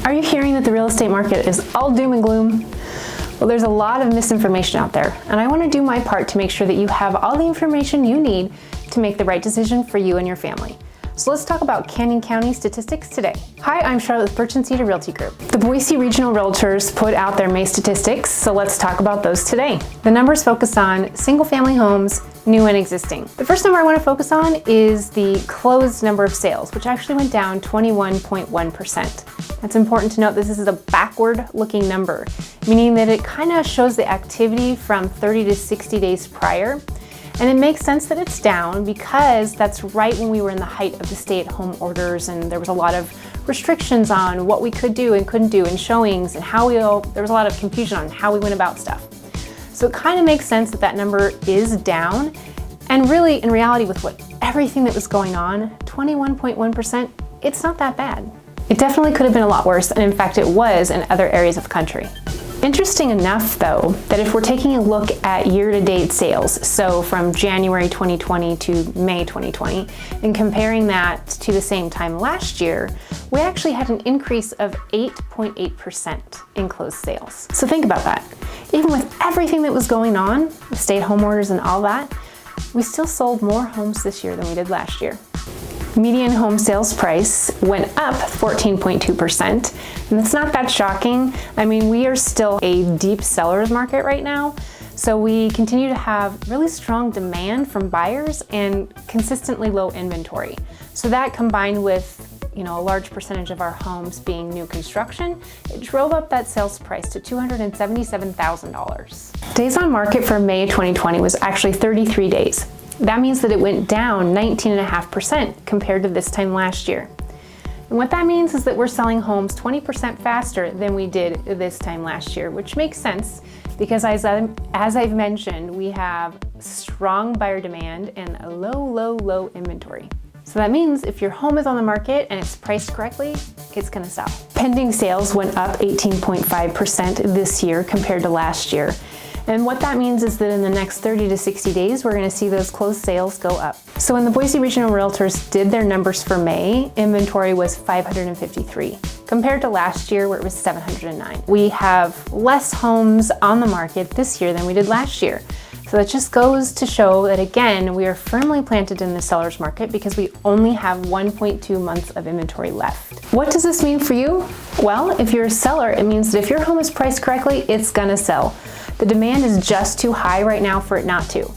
Are you hearing that the real estate market is all doom and gloom? Well, there's a lot of misinformation out there, and I want to do my part to make sure that you have all the information you need to make the right decision for you and your family. So let's talk about Canyon County statistics today. Hi, I'm Charlotte with Birch & Cedar Realty Group. The Boise Regional Realtors put out their May statistics, so let's talk about those today. The numbers focus on single-family homes, new and existing. The first number I want to focus on is the closed number of sales, which actually went down 21.1%. That's important to note. This is a backward-looking number, meaning that it kind of shows the activity from 30 to 60 days prior. And it makes sense that it's down because that's right when we were in the height of the stay-at-home orders, and there was a lot of restrictions on what we could do and couldn't do in showings, and there was a lot of confusion on how we went about stuff. So it kind of makes sense that that number is down. And really, in reality, with everything that was going on, 21.1%, it's not that bad. It definitely could have been a lot worse, and in fact it was in other areas of the country. Interesting enough, though, that if we're taking a look at year-to-date sales, so from January 2020 to May 2020, and comparing that to the same time last year, we actually had an increase of 8.8% in closed sales. So think about that. Even with everything that was going on, with stay-at-home orders and all that, we still sold more homes this year than we did last year. Median home sales price went up 14.2%, and it's not that shocking. I mean, we are still a deep seller's market right now, so we continue to have really strong demand from buyers and consistently low inventory. So that combined with a large percentage of our homes being new construction, it drove up that sales price to $277,000. Days on market for May 2020 was actually 33 days. That means that it went down 19.5% compared to this time last year. And what that means is that we're selling homes 20% faster than we did this time last year, which makes sense because as I've mentioned, we have strong buyer demand and a low inventory. So that means if your home is on the market and it's priced correctly, it's gonna sell. Pending sales went up 18.5% this year compared to last year. And what that means is that in the next 30 to 60 days, we're gonna see those closed sales go up. So when the Boise Regional Realtors did their numbers for May, inventory was 553, compared to last year where it was 709. We have less homes on the market this year than we did last year. So that just goes to show that, again, we are firmly planted in the seller's market because we only have 1.2 months of inventory left. What does this mean for you? Well, if you're a seller, it means that if your home is priced correctly, it's gonna sell. The demand is just too high right now for it not to.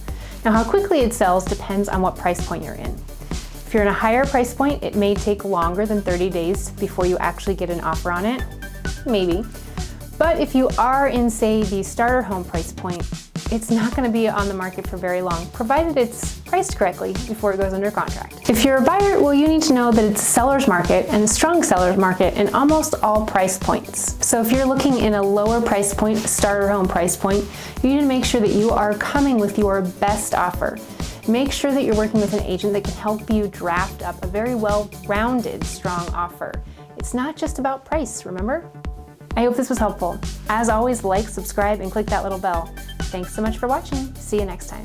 Now, how quickly it sells depends on what price point you're in. If you're in a higher price point, it may take longer than 30 days before you actually get an offer on it, maybe. But if you are in, say, the starter home price point, it's not going to be on the market for very long, provided it's priced correctly before it goes under contract. If you're a buyer, well, you need to know that it's a seller's market and a strong seller's market in almost all price points. So if you're looking in a lower price point, starter home price point, you need to make sure that you are coming with your best offer. Make sure that you're working with an agent that can help you draft up a very well-rounded, strong offer. It's not just about price, remember? I hope this was helpful. As always, like, subscribe, and click that little bell. Thanks so much for watching. See you next time.